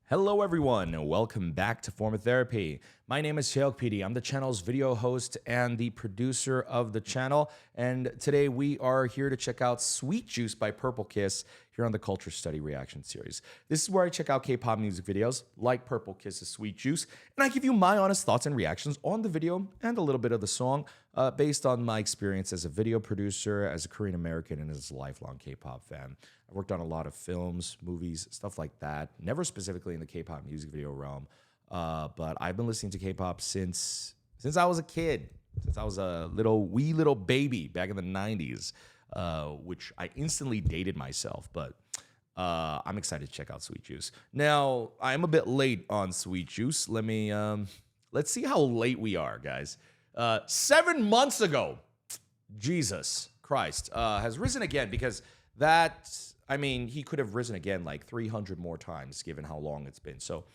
Hello everyone, and welcome back to Form of Therapy. My name is Seok PD. I'm the channel's video host and the producer of the channel. And today we are here to check out Sweet Juice by Purple Kiss here on the Culture Study Reaction Series. This is where I check out K-pop music videos like Purple Kiss's Sweet Juice, and I give you my honest thoughts and reactions on the video and a little bit of the song based on my experience as a video producer, as a Korean American, and as a lifelong K-pop fan. I've worked on a lot of films, movies, stuff like that. Never specifically in the K-pop music video realm, but I've been listening to K-pop since I was a kid, since I was a wee little baby back in the 90s, which I instantly dated myself. But I'm excited to check out Sweet Juice. Now, I'm a bit late on Sweet Juice. Let's see how late we are, guys. 7 months ago, Jesus Christ, has risen again because he could have risen again like 300 more times given how long it's been. So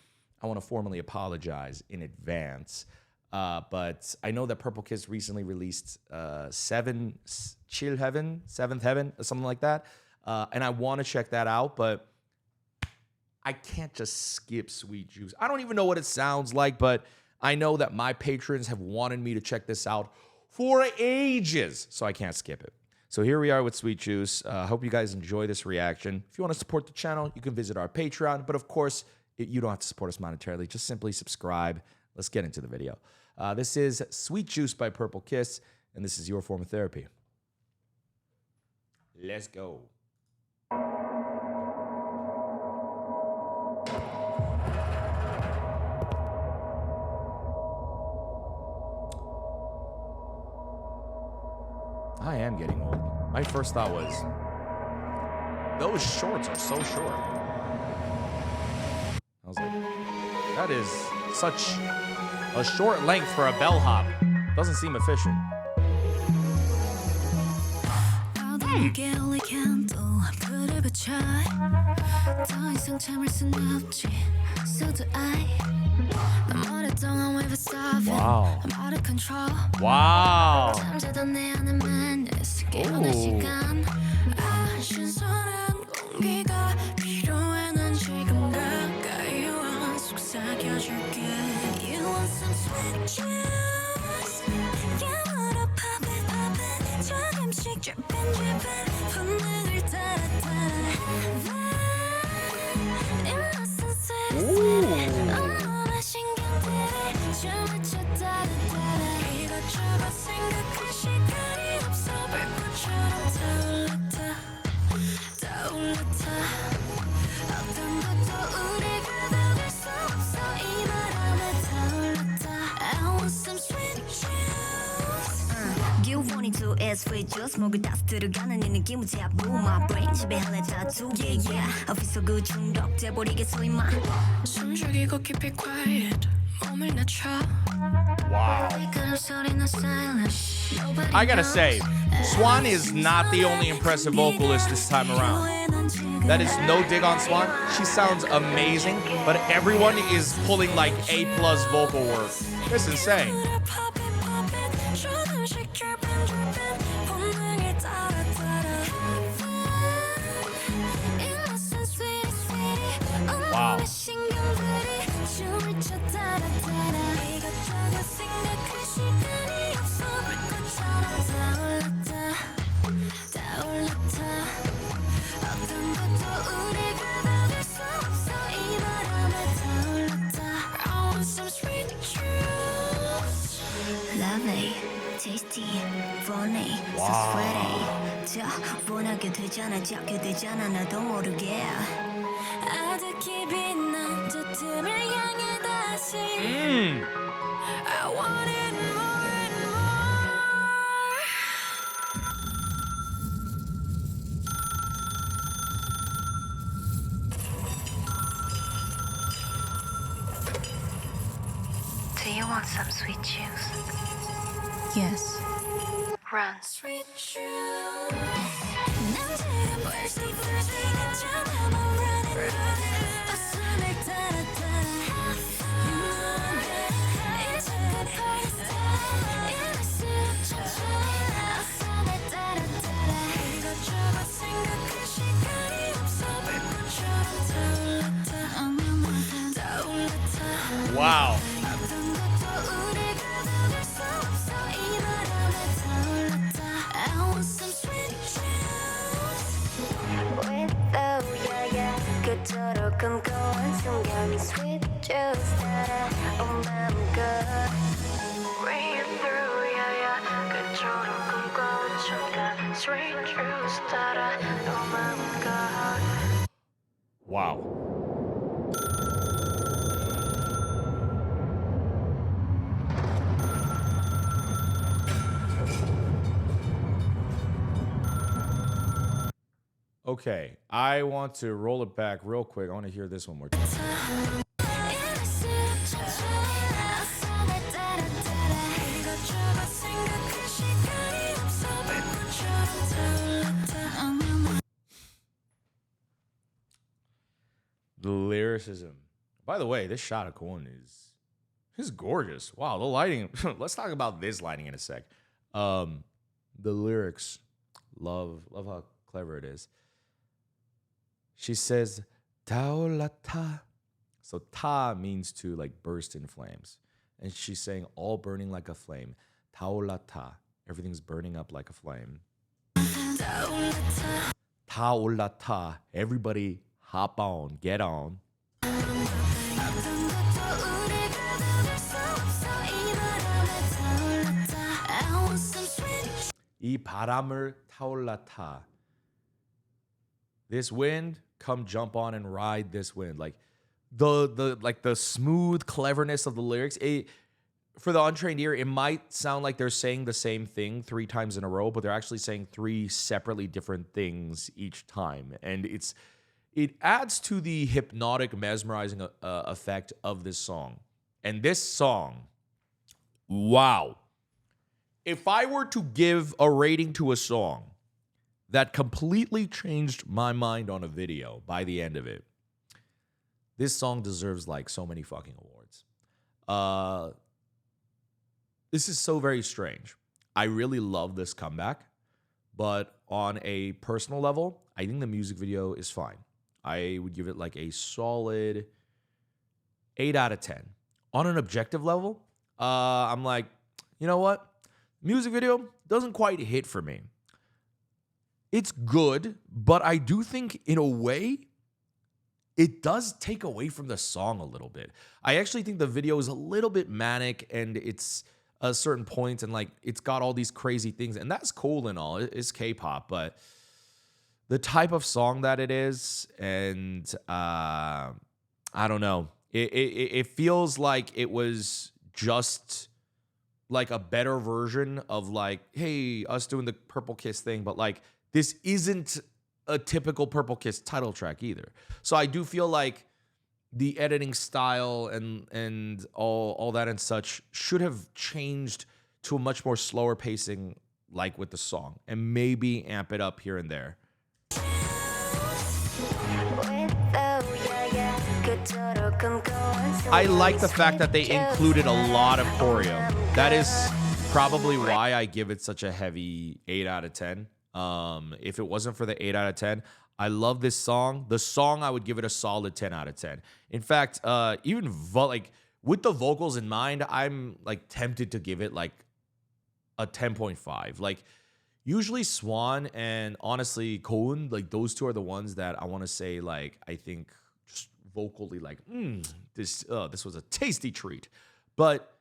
I want to formally apologize in advance. But I know that Purple Kiss recently released Seventh Heaven, or something like that. And I want to check that out, but I can't just skip Sweet Juice. I don't even know what it sounds like, but I know that my patrons have wanted me to check this out for ages, so I can't skip it. So here we are with Sweet Juice. I hope you guys enjoy this reaction. If you want to support the channel, you can visit our Patreon. But of course, you don't have to support us monetarily. Just simply subscribe. Let's get into the video. This is Sweet Juice by Purple Kiss, and this is your form of therapy. Let's go. I am getting old. My first thought was, those shorts are so short. I was like, that is such a short length for a bellhop. Doesn't seem efficient. Wow. Wow. Sweet juice 목을 따스 들어가는 이 느낌은 제압부 my brain 지배하는 타투 yeah yeah 어디서 그 중독돼 버리게 소이마 숨죽이고 keep it quiet 몸을 낮춰 Wow. I gotta say, Swan is not the only impressive vocalist this time around. That is no dig on Swan. She sounds amazing, but everyone is pulling like A+ vocal work. It's insane. Wow. Lovely, tasty, funny, so sweaty. 자, 원하게 되잖아, 잡게 되잖아, 나도 모르게. 아득히 빛난 저 틈을 향해 다시. I want it more and more. Do you want some sweet juice? Yes. Run. Sweet juice. Wow. 그토록 꿈꿔온 순간이 sweet juice 따라 온 마음껏 Rain through yeah 그토록 꿈꿔온 순간 sweet juice 따라 온 마음껏 Wow. Okay, I want to roll it back real quick. I want to hear this one more time. The lyricism. By the way, this shot of Kwon is gorgeous. Wow, the lighting. Let's talk about this lighting in a sec. The lyrics. Love how clever it is. She says, Taolata. So ta means to like burst in flames. And she's saying all burning like a flame. Taolata. Everything's burning up like a flame. Taolata. Everybody hop on, get on. 이 바람을 타올라타. This wind, come jump on and ride this wind. Like the smooth cleverness of the lyrics. For the untrained ear, it might sound like they're saying the same thing 3 times in a row, but they're actually saying 3 separately different things each time. And it adds to the hypnotic, mesmerizing effect of this song. And this song, wow. If I were to give a rating to a song that completely changed my mind on a video by the end of it, this song deserves like so many fucking awards. This is so very strange. I really love this comeback, but on a personal level, I think the music video is fine. I would give it like a solid 8 out of 10. On an objective level, I'm like, you know what? Music video doesn't quite hit for me. It's good, but I do think in a way, it does take away from the song a little bit. I actually think the video is a little bit manic and it's a certain point and like it's got all these crazy things and that's cool and all. It's K-pop, but the type of song that it is and I don't know. It feels like it was just like a better version of like, hey, us doing the Purple Kiss thing, but like this isn't a typical Purple Kiss title track either. So I do feel like the editing style and all that and such should have changed to a much more slower pacing like with the song and maybe amp it up here and there. I like the fact that they included a lot of choreo. That is probably why I give it such a heavy 8 out of 10. If it wasn't for the 8 out of 10, I love this song. The song, I would give it a solid 10 out of 10. In fact, even like with the vocals in mind, I'm like tempted to give it like a 10.5. Like usually Swan and honestly Koun, like those two are the ones that I want to say like I think just vocally like this was a tasty treat. But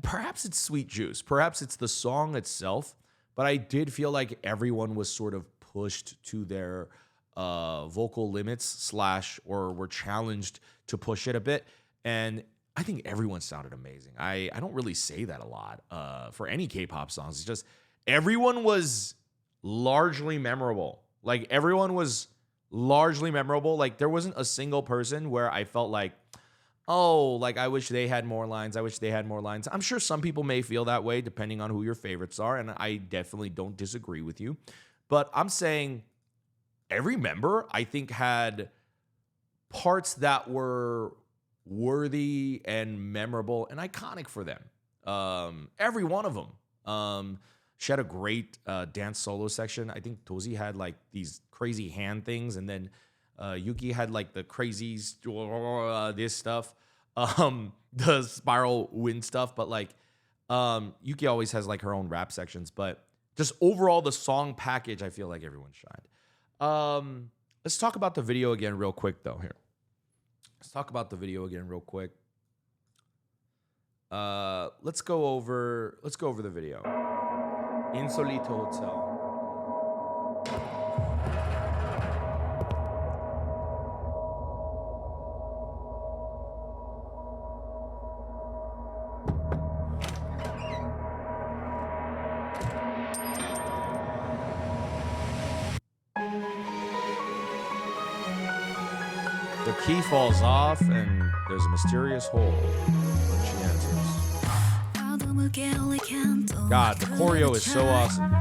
perhaps it's Sweet Juice. Perhaps it's the song itself. But I did feel like everyone was sort of pushed to their vocal limits / or were challenged to push it a bit. And I think everyone sounded amazing. I don't really say that a lot for any K-pop songs. It's just everyone was largely memorable. Like everyone was largely memorable. Like there wasn't a single person where I felt like, oh, like I wish they had more lines. I wish they had more lines. I'm sure some people may feel that way depending on who your favorites are. And I definitely don't disagree with you. But I'm saying every member, I think, had parts that were worthy and memorable and iconic for them. Every one of them. She had a great dance solo section. I think Tozy had like these crazy hand things. And then Yuki had like the crazy this stuff. the spiral wind stuff, but like Yuki always has like her own rap sections, but just overall the song package, I feel like everyone shined. Let's talk about the video again real quick though here. Let's talk about the video again real quick. Let's go over the video. Insolito Hotel. The key falls off and there's a mysterious hole when she enters. God, the choreo is so awesome.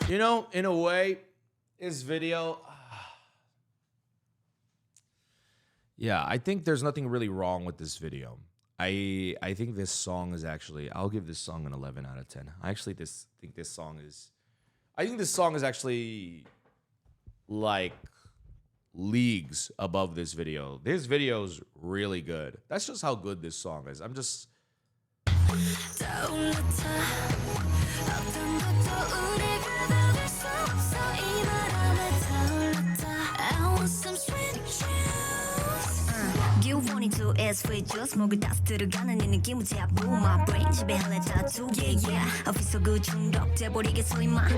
You know, in a way, this video, yeah, I think there's nothing really wrong with this video. I think this song is actually, I'll give this song an 11 out of 10. I actually think this song is actually like leagues above this video. This video is really good. That's just how good this song is. I'm just... You wanted to ask for just 목을 따스들어가는 이 느낌은 taboo my brain 지배할래 tattoo yeah yeah I feel so good 중독돼 버리겠어 임마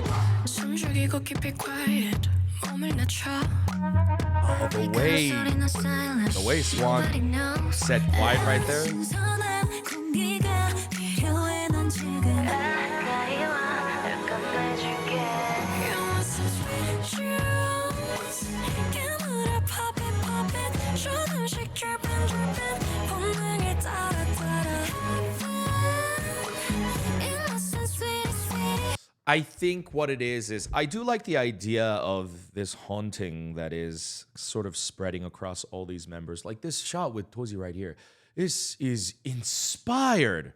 숨죽이고 keep it quiet 몸을 낮춰 the way Swan said quiet right there. I think what it is I do like the idea of this haunting that is sort of spreading across all these members. Like this shot with Tozi right here. This is inspired.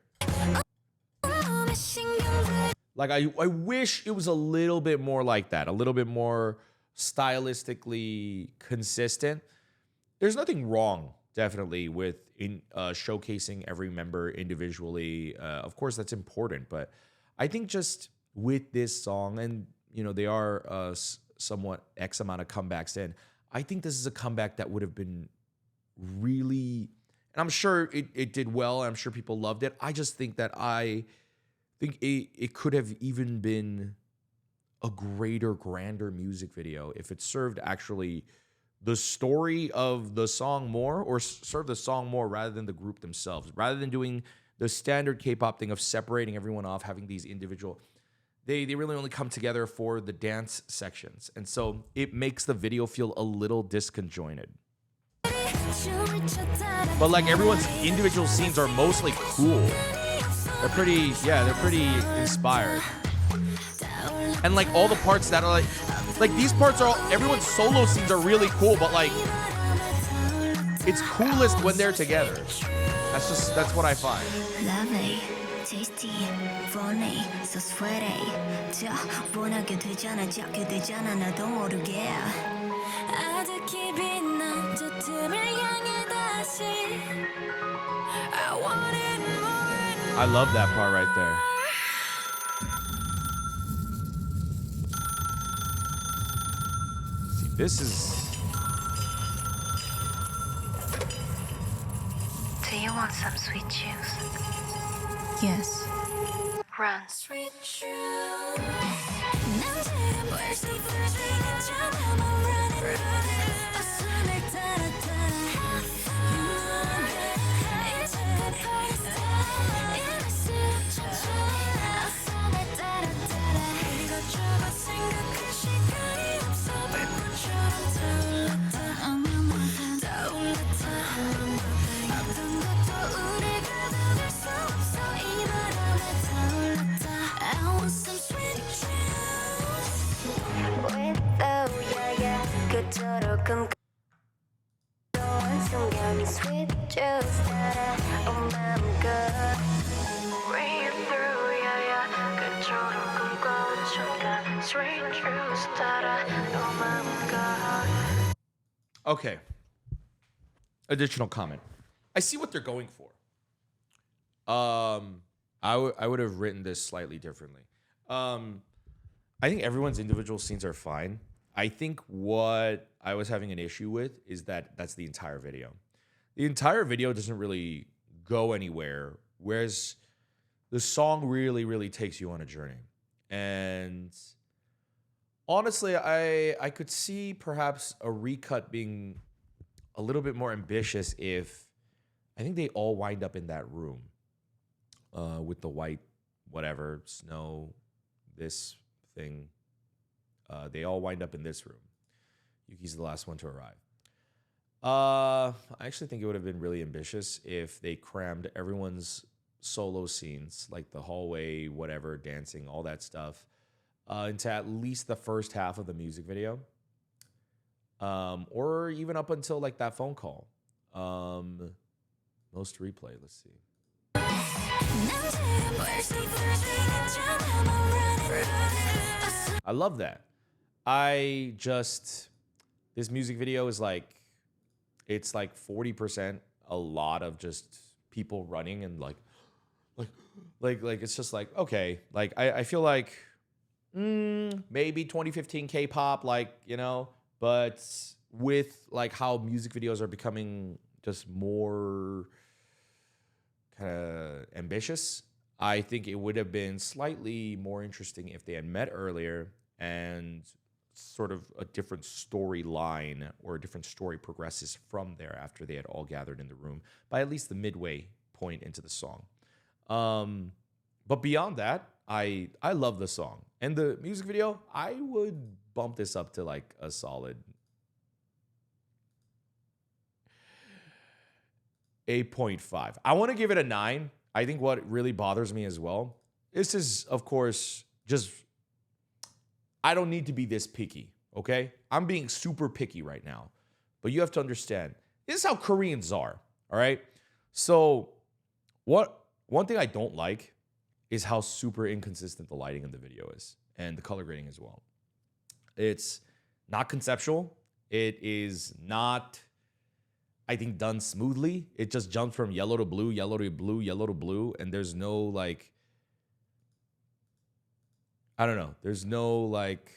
Like I wish it was a little bit more like that, a little bit more stylistically consistent. There's nothing wrong, definitely, with showcasing every member individually. Of course, that's important, but I think just with this song, and you know they are somewhat X amount of comebacks in, I think this is a comeback that would have been really, and I'm sure it did well. I'm sure people loved it. I just think that it could have even been a greater, grander music video if it served actually the story of the song more, or served the song more rather than the group themselves, rather than doing the standard K-pop thing of separating everyone off, having these individual. They really only come together for the dance sections. And so it makes the video feel a little disconjointed. But like everyone's individual scenes are mostly cool. They're pretty inspired. And like all the parts that are like these parts are all, everyone's solo scenes are really cool, but like it's coolest when they're together. That's what I find. Lovely, tasty, funny, so sweaty. 저 원하게 되잖아, 잡게 되잖아, 나도 모르게. 아득히 빛난 저 틈을 향해 다시. I want it more. I love that part right there. See, this is. Do you want some sweet juice? Yes. Run. Sweet juice. 난 지금 벌써 불지겠잖아, I'm running. 웃음을 따라 따라. 이제 곧 벌써. Okay. Additional comment. I see what they're going for. I would have written this slightly differently. Um, I think everyone's individual scenes are fine. I think what I was having an issue with is that that's the entire video. The entire video doesn't really go anywhere, whereas the song really, really takes you on a journey. And honestly, I could see perhaps a recut being a little bit more ambitious if I think they all wind up in that room with the white, whatever, snow, this thing. They all wind up in this room. Yuki's the last one to arrive. I actually think it would have been really ambitious if they crammed everyone's solo scenes, like the hallway, whatever, dancing, all that stuff, into at least the first half of the music video. Or even up until like that phone call. Most replay, let's see. I love that. This music video is like, it's like 40% a lot of just people running and like it's just like, okay, like I feel like maybe 2015 K-pop, like, you know, but with like how music videos are becoming just more kind of ambitious, I think it would have been slightly more interesting if they had met earlier and sort of a different storyline or a different story progresses from there after they had all gathered in the room by at least the midway point into the song. But beyond that, I love the song. And the music video, I would bump this up to like a solid 8.5. I want to give it a 9. I think what really bothers me as well, this is, of course, just, I don't need to be this picky, okay? I'm being super picky right now. But you have to understand, this is how Koreans are, all right? So one thing I don't like is how super inconsistent the lighting in the video is and the color grading as well. It's not conceptual. It is not, I think, done smoothly. It just jumps from yellow to blue, yellow to blue, yellow to blue, and there's no like, I don't know. There's no like,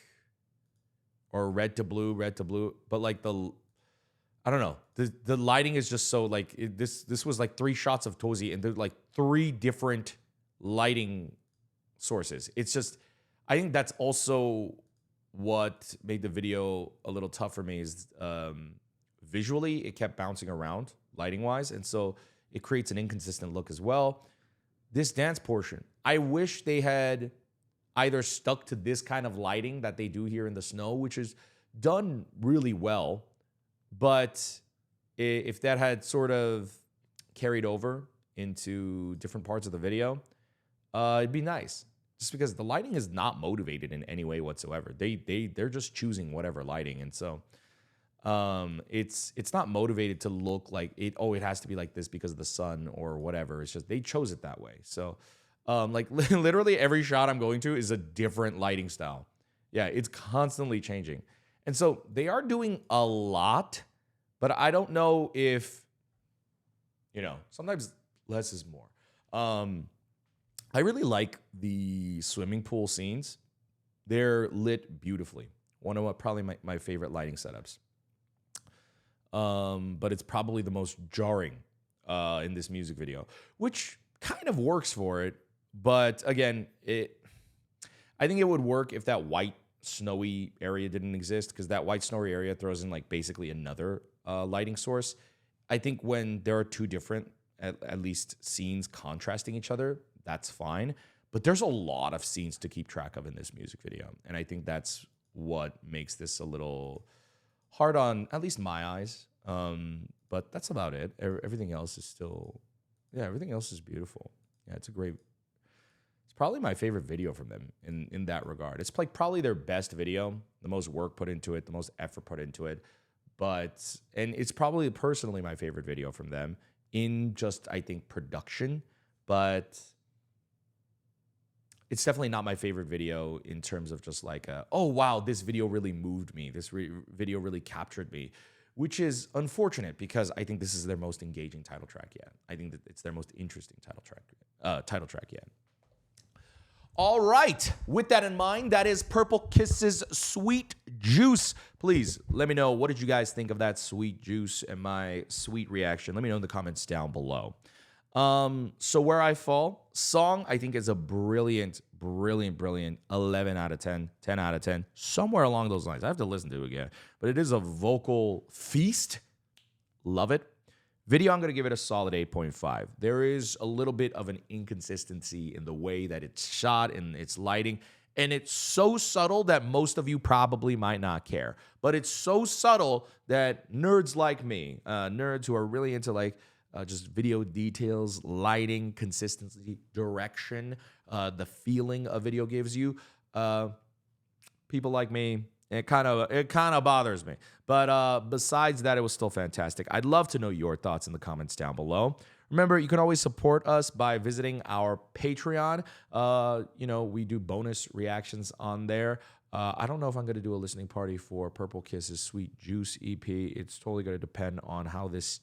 or red to blue, but like I don't know. The lighting is just so like this was like 3 shots of Tozy and there's like 3 different lighting sources. It's just, I think that's also what made the video a little tough for me is visually it kept bouncing around lighting wise, and so it creates an inconsistent look as well. This dance portion, I wish they had either stuck to this kind of lighting that they do here in the snow, which is done really well, but if that had sort of carried over into different parts of the video, it'd be nice. Just because the lighting is not motivated in any way whatsoever. They're just choosing whatever lighting, and so it's not motivated to look like it. Oh, it has to be like this because of the sun or whatever. It's just they chose it that way. So like literally every shot I'm going to is a different lighting style. Yeah, it's constantly changing, and so they are doing a lot, but I don't know if, you know, sometimes less is more. I really like the swimming pool scenes. They're lit beautifully. One of probably my favorite lighting setups. But it's probably the most jarring in this music video, which kind of works for it. But again, I think it would work if that white snowy area didn't exist, because that white snowy area throws in like basically another lighting source. I think when there are 2 different, at least scenes contrasting each other, that's fine. But there's a lot of scenes to keep track of in this music video. And I think that's what makes this a little hard on at least my eyes. But that's about it. Everything else is still, yeah, everything else is beautiful. Yeah, it's probably my favorite video from them in that regard. It's like probably their best video, the most work put into it, the most effort put into it. And it's probably personally my favorite video from them in just, I think, production. But it's definitely not my favorite video in terms of just like, oh, wow, this video really moved me. This video really captured me, which is unfortunate because I think this is their most engaging title track yet. I think that it's their most interesting title track yet. All right. With that in mind, that is Purple Kiss's Sweet Juice. Please let me know, what did you guys think of that Sweet Juice and my sweet reaction? Let me know in the comments down below. So where I fall, song, I think is a brilliant 11 out of 10, 10 out of 10, somewhere along those lines. I have to listen to it again, but it is a vocal feast. Love it. Video, I'm going to give it a solid 8.5. There is a little bit of an inconsistency in the way that it's shot and its lighting, and it's so subtle that most of you probably might not care. But it's so subtle that nerds like me, nerds who are really into like just video details, lighting, consistency, direction, the feeling a video gives you, people like me, it kind of bothers me. But besides that, it was still fantastic. I'd love to know your thoughts in the comments down below. Remember, you can always support us by visiting our Patreon. We do bonus reactions on there. I don't know if I'm going to do a listening party for Purple Kiss's Sweet Juice EP. It's totally going to depend on how this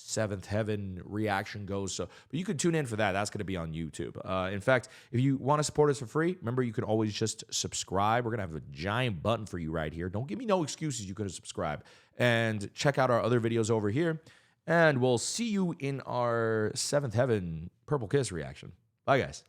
Seventh Heaven reaction goes. But you can tune in for that. That's going to be on YouTube. In fact, if you want to support us for free, remember, you can always just subscribe. We're going to have a giant button for you right here. Don't give me no excuses. You can subscribe and check out our other videos over here. And we'll see you in our Seventh Heaven Purple Kiss reaction. Bye, guys.